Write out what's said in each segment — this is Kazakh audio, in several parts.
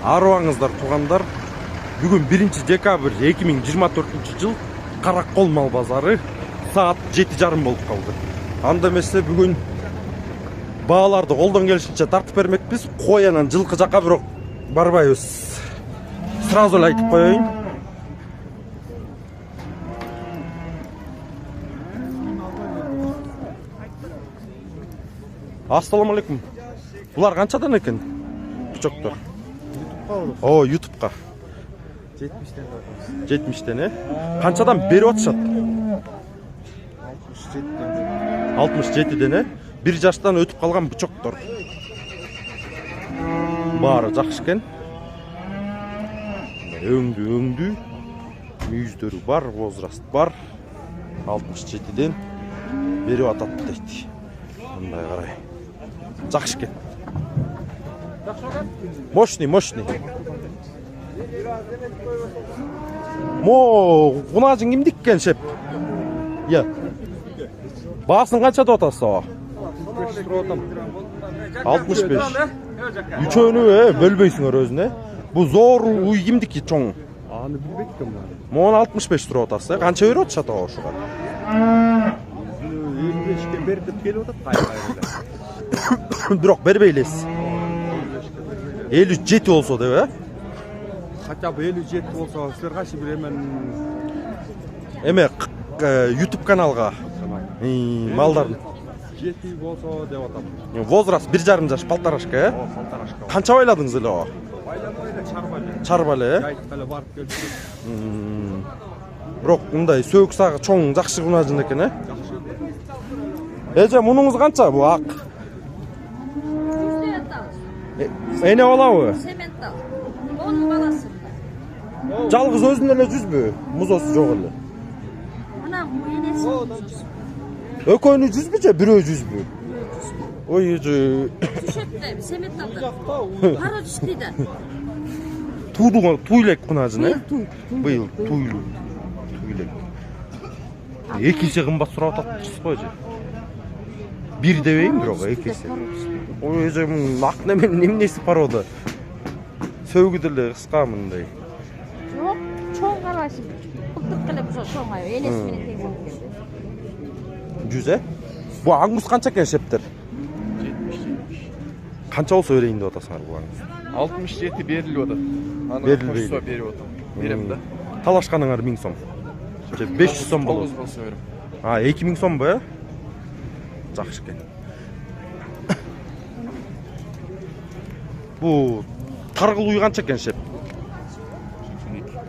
Арыбаңыздар туғандар. Бүгін 1 декабрь 2024 жыл Қараққол мал базары саат 7:30 болып қалды. Анда емесе бүгін бағаларды қолдан келишинче тартып бермекпиз. Қоянан жылқы жаққа бирок барбайбыз. Сразу айтып коеюн. Ассаламу алейкум. Бұлар қаншадан екен? Бычоктор. О, YouTube'қа. 70-тен, Қаншадан беріп атышат? 67-ден, 1 жаштан өтіп қалған бычоктор. Бары жақсы екен. Өңді, мүйіздері бар, возраст бар. 67-ден беріп атат дейді. Мындай қарай. Жақсы екен. Мощный. Құнажың кімдік кен шеп? Е. Басын қанша дотасы? 65. Үчөөнү бөлбөйсүңөр өзүнө. Бу зор уй кимдики чоң? Аны билбейт экен. Моон 65 туруп атасыз. Канча берип атышат ошого? 55ке берип келип атат кайра. Бирок бербейлесиз. 57 болсо деп, Хотя бы 57 болсо, силер кайсы бир Эме YouTube каналга малдардын 7 болсо деп атам. Возраст 1,5 жаш, 1,5 Полторашка. Канча байладыңыз эле о? Чарбале. Жайткале барып келдик. Бирок мындай сөөк сагы чоң жакшы кунажын экен, Эже, мунуңуз канча бу ак? Эне болабы? Сементал. Onun balası. Жалгыз өзүнүн эле жүзбү? Музосу жок эле. Ana bu enesi. Экөөнү жүзбү же бирөө жүзбү? Ой, Düşüttü. Semental'da. Para düştüydü. туйлек кунажын, Быйыл туйлек. Экисе кымбат сурап атасыз го же. Бир дебейм, бирок экисе. Ой, эже ак неменин эмнеси порода? Сөөгү деле кыска мындай. Yok, çoğun karşı. Kıldık kılıp çoğun ayı. Enesi beni tek olup geldi. Жүз, Бу аңгус канча экен шептер? 70. Канча болсо берейин деп атасыңар бу аңгус? 67 берилип атат. Аны Берилбейди. кошсо берип атам. Берем да. Талашканыңар 1000 сом. Же 500 сом болот. 9 болсо берем. 2000 сомбу, Жакшы экен. Бу таргыл уй канча экен шеп?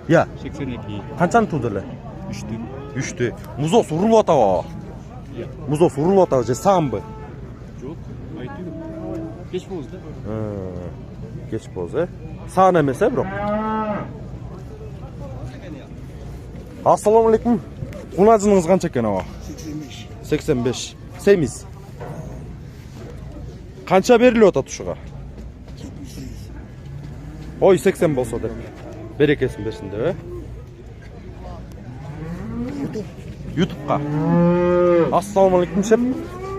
82. Канчаны тууду эле? 3тү. Музос урулуп атабы? Музос урулуп атабы же саамбы? Жок, айтып. Кеч болуз да. Кеч болуз, Саан эмес, бирок. Ассаламу алейкум. Кунажыңыз канча экен аба? 85. Семиз. Канча берилип атат ушуга? Ой, 80 болсо деп. Берекесин берсин деп, YouTube'ка. Ассаламу алейкум шеп.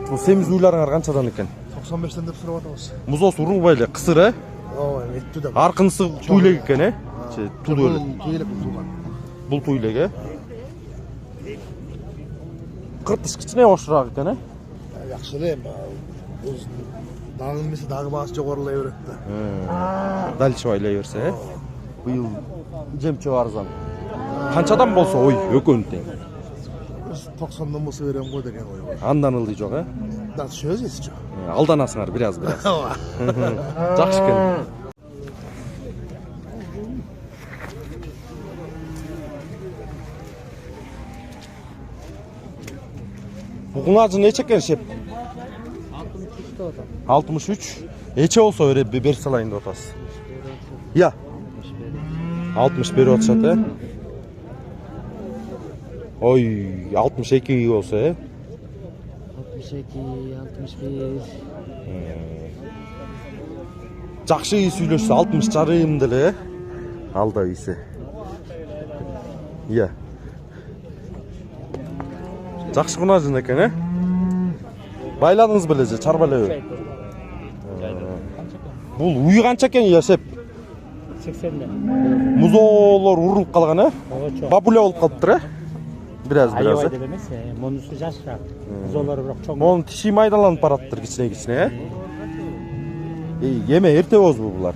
Бу семиз уйларыңар канчадан экен? 95'ten de сурап атабыз. Музос урулбай эле, кысыр, Ооба, эттү да. Аркынысы туйлек экен, Тууду эле. Туйлек булган. Бул туйлек, Кыртыш кичине ошураак экен, Жакшы эле, бул дагы эмесе дагы баасы жогорулай берет да. Дальше байлай берсе, Быйыл жемче арзан. Канчадан болсо, ой, экөөнү тең. 90'dan болсо берем го деген ой бар. Андан ылдый жок, Да, сөз эсчи. Алданасыңар бираз. Жакшы экен. Бугунажы нече экен шеп? 63. Эче болсо бере салайын деп атасыз. 60 берип атышат, Ой, 62 болсо, 62, 61. Жакшы сүйлөшсө 60 жарым деле, Алда ийсе. Жакшы кунажын экен, Байладыңыз беле же, чарбалебы? Бул уй канча экен яшеп? 80'de. Музоолор урулуп калган, э? Ого чоң. Бабуля болуп калыптыр, э? Бираз. Аябай деп эмес, монусу жашыраак. Золору бирок чоң. Монун тиши майдаланып бараттыр кичине, э? Эме эрте болбу булар?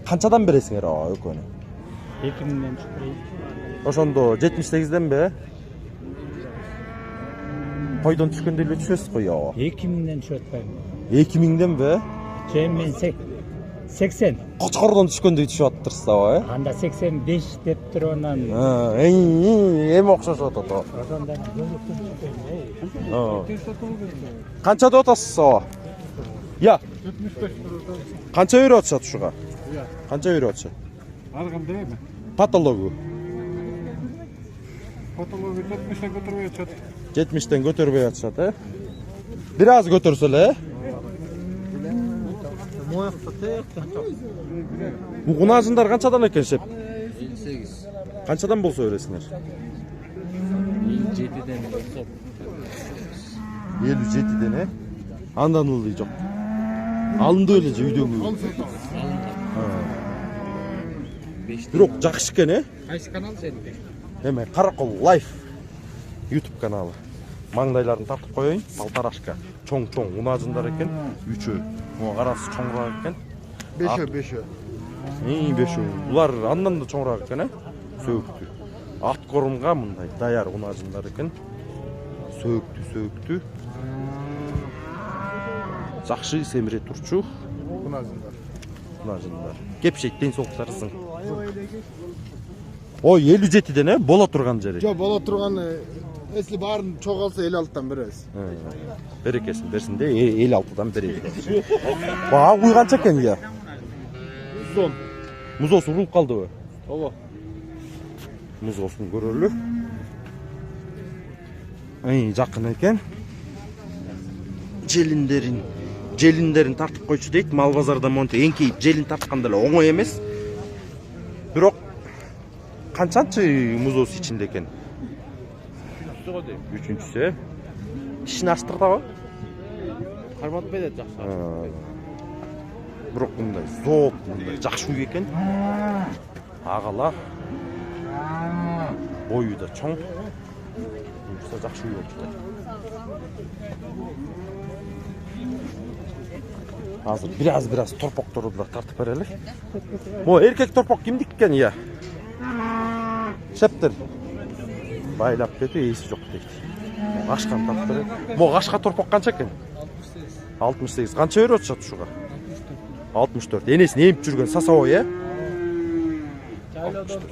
Канчадан бересиңер экөөнү? 2000ден чыкпайт. Ошондо 78денби? Койдон түшкөндө эле түшөсүз го, yo. 2000ден чыгып атпайм. 2000денби? Же мен 80. Кочкордон түшкөндөй түшүп атыптырсыз да, э? Анда 85 деп туруп анан. Эми окшошуп атат о. Ошондон Канча деп атасыз о? Я. 75 Канча берип атышат ушуга? Канча берип атышат? Ар кандай эми? Патологу. Фотология 70 көтөрүп атат. 70ден көтөрбөй атышат, э? Бир аз көтөрсө эле, э? Угунажындар канчадан экен шеп? 58. Канчадан болсо бересиңер? 57ден болсо. 57ден, э? Андан ылдый жок. Алынды эле же үйдөгү. Бирок жакшы экен, э? Кайсы канал сеники? Эме Каракол Лайф YouTube каналы. Маңдайларын тартып коеюн. Полторашка. Чоң-чоң унажындар экен. 3-өө. Муга карасы чоңураак экен. 5-өө. Бешөө. Булар андан да чоңураак экен, э? Сөөктүү. Ат корумга мындай даяр унажындар экен. Сөөктүү. Жакшы семире турчу. Унажындар. Кепшейт ден соолуктарыңыз. Ой, 57ден, э? Боло турган жери. Жо, боло турган, если баарын чогалса 56-тан беребиз. Берекесин берсин де, 56-дан берейин. Баа куй канча экен я? 110. Музоосу урулуп калдыбы? Ооба. Музоосун көрөлү. Жакын экен. Желиндерин тартып койчу дейт. Мал базарда монту эңкейип желин тартканда эле оңой эмес. Бирок канчанчы музоос ичинде экен? Үчүнчүсү. Ишин ачтырдабы? Кармат берет жакшы. Бирок мындай зоок, мындай жакшы үй экен. Агала. Бою да чоң. Мындай жакшы үй болчу. Азыр бираз торпокторду да тартып берели. Мо эркек торпок кимдик экен я? Шептер. Байлап кетип эси жок дейт. Кашкан тартып берели. Мо кашка торпок канча экен? 68. Канча берип атышат ушуга? 64. Энесин эмип жүргөн сасабой, э? Жайлоодон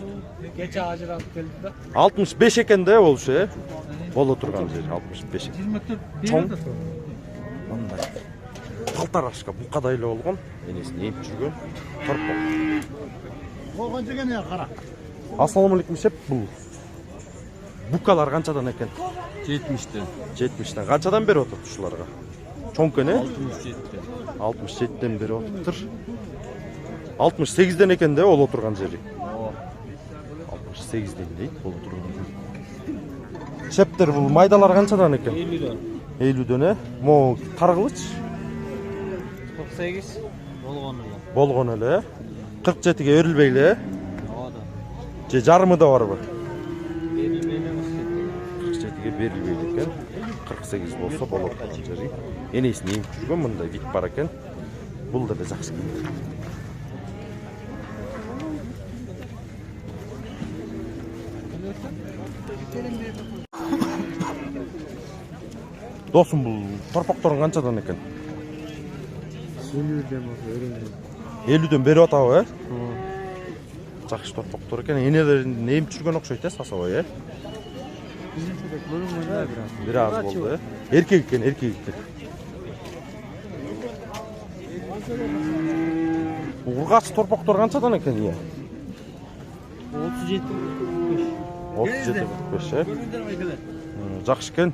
кече ажыралып келди да. 65 экен да болушу, э? Боло турган жери 65. 24 Чоң. Мындай. Полторашка букадай эле болгон. Энесин эмип жүргөн торпок. Ол канча экен я кара? Ассаламу алейкум шеп, бул букалар канчадан экен? 70ден. 70ден. Канчадан берип атат ушуларга? Чоң экен, э? 67ден. 67ден берип атыптыр. 68ден экен да боло турган жери. 68ден дейт боло турган жери. Шептер бул майдалар канчадан экен? 50ден. 50ден, э? Мо таргылыч 48 болгон эле. болгон эле, э? 47ге берилбей эле, э? Оода. Же жарымы да барбы? Берилбей эле. 47ге берилбей эле экен. 48 болсо болот турган жери. Энесин эмип жүргөн мындай вид бар экен. Бул да жакшы. Досум, бул торпокторун канчадан экен? 50ден болсо берилбей. 50ден берип атабы, э? Жакшы торпоктор экен. Энелерин эмип жүргөн окшойт, э, сасабой, э? Бир аз болду, э? Эркек экен. Ургач торпоктор канчадан экен, я? 37. 37-45, э? Жакшы экен.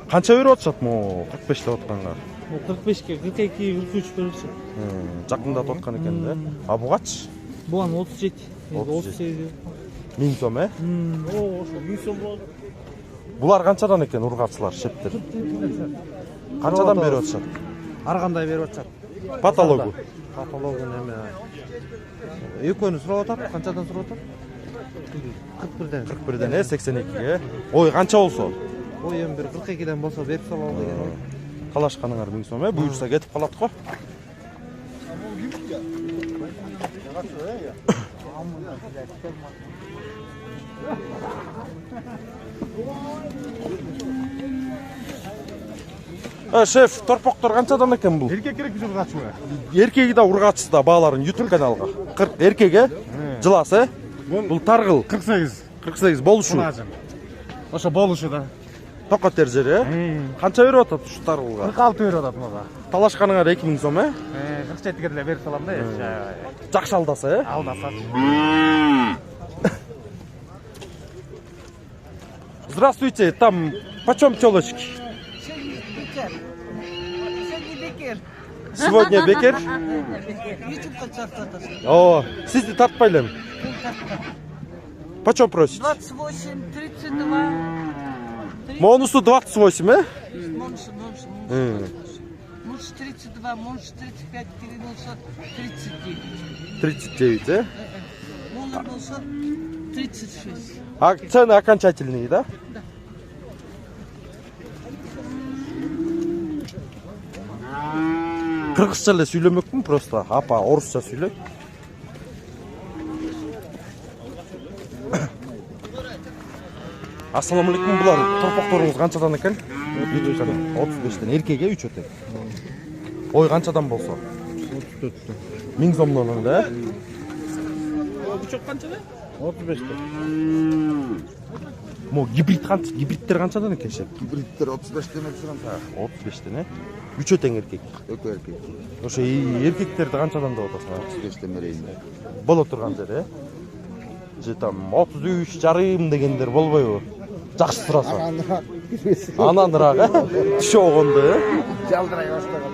Канча берип атышат мо 45 деп атканга? 45ке 42, 43 беришет. Жакындатып аткан экен да. А бугач? Буган 37. 38. 1000 сом, э? Ошо 1000 сом болду. Булар канчадан экен ургачылар, шептер? Канчадан берип атышат? Ар кандай берип атышат? Патологу. Патологун эме. Экөөнү сурап атат. Канчадан сурап атат? 41ден. 41'den 82'ye. Ой kança olsa? Ой эми бир 42ден болсо берип салалы деген ой. Талашканыңар 1000 сом, буйрса кетип калат го. Шеф, торпоктор канчадан экен бул? Эркек керек бизге качмы? Эркеги да ургачысы да бааларын YouTube каналга. 40 эркеге жыласы. Бул таргыл 48. 48 болушу. Ошо болушу да. Тока тержери, канча берип атат ушу таргылга? 46 берип атат мага. Талашканыңар 2000 сом, 47ге деле берип салам да. Жакшы алдаса, Алдаса. Здравствуйте, там почем телочки? Сегодня бекер. О, сизди тартпайлы. Почем просите? 28, 32. Монусу 28, Монш 32, Монш 35, Кириносо 39. 39, Монш 36. А цены окончательные, да? Да. Кыргызча эле сүйлөмөкмүн просто. Апа орусча сүйлөйт. Ассаламу алейкум, булар торпокторуңуз канчадан экен? 35ден. Эркеге 3 өтөк. Ой канчадан болсо? 34. 1000 сомдон да? 35. Мо гибрид канча? Гибридтер канчадан экен шеп? Гибридтер 35'ten öpsürüm ta. 35ден, 3 өтең эркек. Ökü erkek. Ошо эркектерди канчадан деп атасың? 35'ten vereyim. Боло турган жери. Же там 33 жарым дегендер болбойбу? Жакшы сураса. Anandıra. Анандыраак, түшө огонду. Çaldıray başladım.